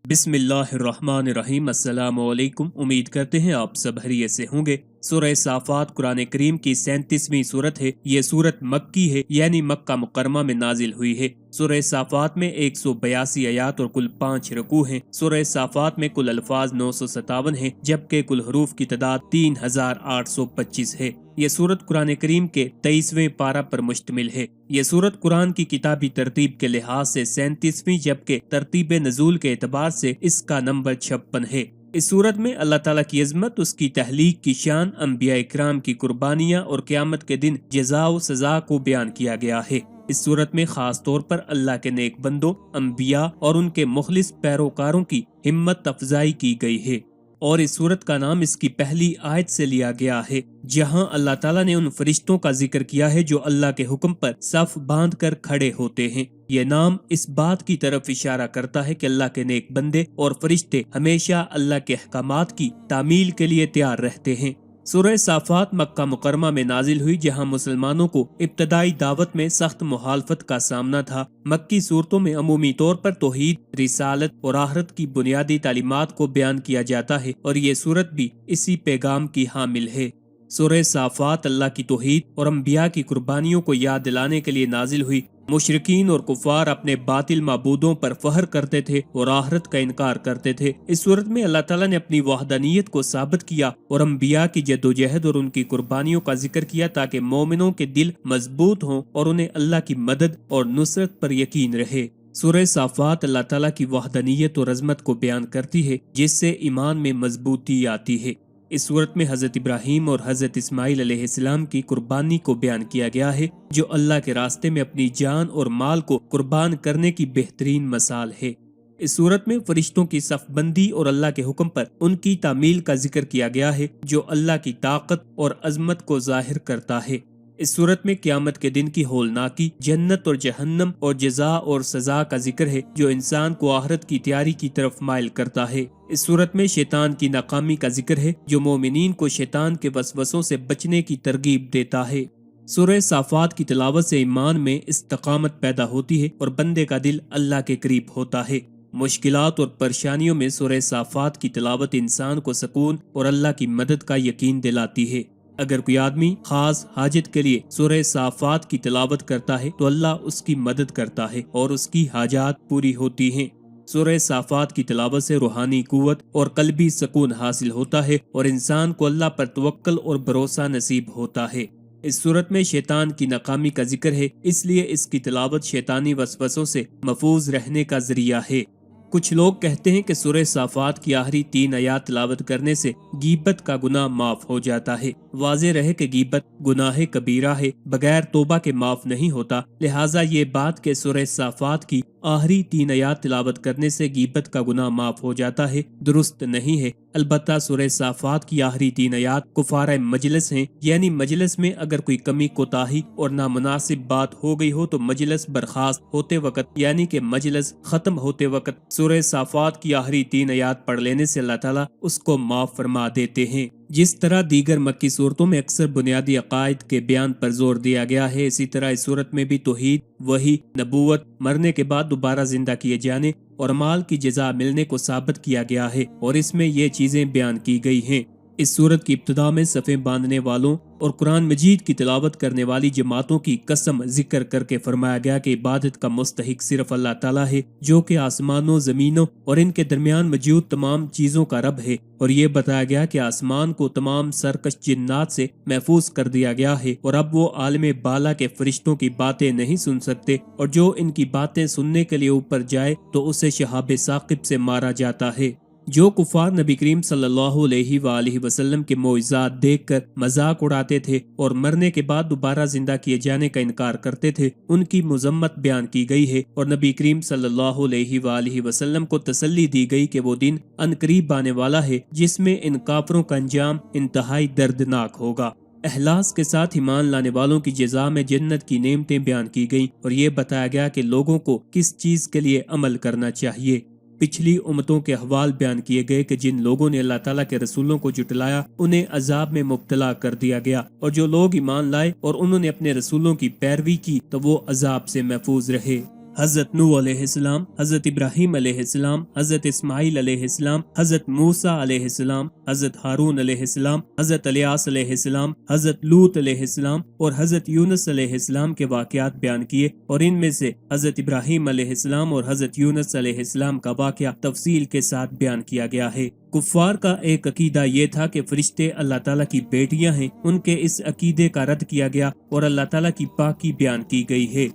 بسم اللہ الرحمن الرحیم۔ السلام علیکم، امید کرتے ہیں آپ سب خیریت سے ہوں گے۔ سورہ صافات قرآن کریم کی 37ویں سورت ہے۔ یہ سورت مکی ہے، یعنی مکہ مکرمہ میں نازل ہوئی ہے۔ سورہ صافات میں 182 آیات اور کل 5 رکوع ہیں۔ سورہ صافات میں کل الفاظ 957 ہیں، جبکہ کل حروف کی تعداد 3825 ہے۔ یہ سورت قرآن کریم کے 23ویں پارہ پر مشتمل ہے۔ یہ سورت قرآن کی کتابی ترتیب کے لحاظ سے 37ویں، جبکہ ترتیب نزول کے اعتبار سے اس کا نمبر 56 ہے۔ اس سورت میں اللہ تعالیٰ کی عظمت، اس کی تخلیق کی شان، انبیاء اکرام کی قربانیاں اور قیامت کے دن جزا و سزا کو بیان کیا گیا ہے۔ اس سورت میں خاص طور پر اللہ کے نیک بندوں، انبیاء اور ان کے مخلص پیروکاروں کی ہمت افزائی کی گئی ہے، اور اس سورت کا نام اس کی پہلی آیت سے لیا گیا ہے، جہاں اللہ تعالیٰ نے ان فرشتوں کا ذکر کیا ہے جو اللہ کے حکم پر صف باندھ کر کھڑے ہوتے ہیں۔ یہ نام اس بات کی طرف اشارہ کرتا ہے کہ اللہ کے نیک بندے اور فرشتے ہمیشہ اللہ کے احکامات کی تعمیل کے لیے تیار رہتے ہیں۔ سورہ صافات مکہ مکرمہ میں نازل ہوئی، جہاں مسلمانوں کو ابتدائی دعوت میں سخت مخالفت کا سامنا تھا۔ مکی صورتوں میں عمومی طور پر توحید، رسالت اور آخرت کی بنیادی تعلیمات کو بیان کیا جاتا ہے، اور یہ سورت بھی اسی پیغام کی حامل ہے۔ سورہ صافات اللہ کی توحید اور انبیاء کی قربانیوں کو یاد دلانے کے لیے نازل ہوئی۔ مشرکین اور کفار اپنے باطل معبودوں پر فخر کرتے تھے اور آخرت کا انکار کرتے تھے۔ اس صورت میں اللہ تعالیٰ نے اپنی وحدانیت کو ثابت کیا اور انبیاء کی جدوجہد اور ان کی قربانیوں کا ذکر کیا، تاکہ مومنوں کے دل مضبوط ہوں اور انہیں اللہ کی مدد اور نصرت پر یقین رہے۔ سورہ صافات اللہ تعالیٰ کی وحدانیت اور عظمت کو بیان کرتی ہے، جس سے ایمان میں مضبوطی آتی ہے۔ اس صورت میں حضرت ابراہیم اور حضرت اسماعیل علیہ السلام کی قربانی کو بیان کیا گیا ہے، جو اللہ کے راستے میں اپنی جان اور مال کو قربان کرنے کی بہترین مثال ہے۔ اس صورت میں فرشتوں کی صف بندی اور اللہ کے حکم پر ان کی تعمیل کا ذکر کیا گیا ہے، جو اللہ کی طاقت اور عظمت کو ظاہر کرتا ہے۔ اس صورت میں قیامت کے دن کی ہولناکی، جنت اور جہنم اور جزا اور سزا کا ذکر ہے، جو انسان کو آخرت کی تیاری کی طرف مائل کرتا ہے۔ اس صورت میں شیطان کی ناکامی کا ذکر ہے، جو مومنین کو شیطان کے وسوسوں سے بچنے کی ترغیب دیتا ہے۔ سورہ صافات کی تلاوت سے ایمان میں استقامت پیدا ہوتی ہے اور بندے کا دل اللہ کے قریب ہوتا ہے۔ مشکلات اور پریشانیوں میں سورہ صافات کی تلاوت انسان کو سکون اور اللہ کی مدد کا یقین دلاتی ہے۔ اگر کوئی آدمی خاص حاجت کے لیے سورہ صافات کی تلاوت کرتا ہے تو اللہ اس کی مدد کرتا ہے اور اس کی حاجات پوری ہوتی ہیں۔ سورہ صافات کی تلاوت سے روحانی قوت اور قلبی سکون حاصل ہوتا ہے اور انسان کو اللہ پر توکل اور بھروسہ نصیب ہوتا ہے۔ اس صورت میں شیطان کی ناکامی کا ذکر ہے، اس لیے اس کی تلاوت شیطانی وسوسوں سے محفوظ رہنے کا ذریعہ ہے۔ کچھ لوگ کہتے ہیں کہ سورہ صافات کی آخری 3 آیات تلاوت کرنے سے غیبت کا گناہ معاف ہو جاتا ہے۔ واضح رہے کہ غیبت گناہ کبیرہ ہے، بغیر توبہ کے معاف نہیں ہوتا، لہٰذا یہ بات کہ سورہ صافات کی آخری 3 آیات تلاوت کرنے سے غیبت کا گناہ معاف ہو جاتا ہے، درست نہیں ہے۔ البتہ سورہ صافات کی آخری 3 آیات کفارہ مجلس ہیں، یعنی مجلس میں اگر کوئی کمی کوتاہی اور نامناسب بات ہو گئی ہو تو مجلس برخاست ہوتے وقت، یعنی کہ مجلس ختم ہوتے وقت سورہ صافات کی آخری 3 آیات پڑھ لینے سے اللہ تعالیٰ اس کو معاف فرما دیتے ہیں۔ جس طرح دیگر مکی صورتوں میں اکثر بنیادی عقائد کے بیان پر زور دیا گیا ہے، اسی طرح اس صورت میں بھی توحید، وحی، نبوت، مرنے کے بعد دوبارہ زندہ کیے جانے اور مال کی جزا ملنے کو ثابت کیا گیا ہے، اور اس میں یہ چیزیں بیان کی گئی ہیں۔ اس سورت کی ابتدا میں صفیں باندھنے والوں اور قرآن مجید کی تلاوت کرنے والی جماعتوں کی قسم ذکر کر کے فرمایا گیا کہ عبادت کا مستحق صرف اللہ تعالیٰ ہے، جو کہ آسمانوں، زمینوں اور ان کے درمیان موجود تمام چیزوں کا رب ہے، اور یہ بتایا گیا کہ آسمان کو تمام سرکش جنات سے محفوظ کر دیا گیا ہے، اور اب وہ عالم بالا کے فرشتوں کی باتیں نہیں سن سکتے، اور جو ان کی باتیں سننے کے لیے اوپر جائے تو اسے شہاب ثاقب سے مارا جاتا ہے۔ جو کفار نبی کریم صلی اللہ علیہ وآلہ وسلم کے معجزات دیکھ کر مذاق اڑاتے تھے اور مرنے کے بعد دوبارہ زندہ کیے جانے کا انکار کرتے تھے، ان کی مذمت بیان کی گئی ہے، اور نبی کریم صلی اللہ علیہ وآلہ وسلم کو تسلی دی گئی کہ وہ دن ان قریب آنے والا ہے جس میں ان کافروں کا انجام انتہائی دردناک ہوگا۔ اخلاص کے ساتھ ایمان لانے والوں کی جزا میں جنت کی نعمتیں بیان کی گئیں، اور یہ بتایا گیا کہ لوگوں کو کس چیز کے لیے عمل کرنا چاہیے۔ پچھلی امتوں کے احوال بیان کیے گئے کہ جن لوگوں نے اللہ تعالیٰ کے رسولوں کو جھٹلایا انہیں عذاب میں مبتلا کر دیا گیا، اور جو لوگ ایمان لائے اور انہوں نے اپنے رسولوں کی پیروی کی تو وہ عذاب سے محفوظ رہے۔ حضرت نوح علیہ السلام، حضرت ابراہیم علیہ السلام، حضرت اسماعیل علیہ السلام، حضرت موسیٰ علیہ السلام، حضرت ہارون علیہ السلام، حضرت الیاس علیہ السلام، حضرت لوط علیہ السلام اور حضرت یونس علیہ السلام کے واقعات بیان کیے، اور ان میں سے حضرت ابراہیم علیہ السلام اور حضرت یونس علیہ السلام کا واقعہ تفصیل کے ساتھ بیان کیا گیا ہے۔ کفار کا ایک عقیدہ یہ تھا کہ فرشتے اللہ تعالیٰ کی بیٹیاں ہیں، ان کے اس عقیدے کا رد کیا گیا اور اللہ تعالیٰ کی پاکی بیان کی گئی ہے۔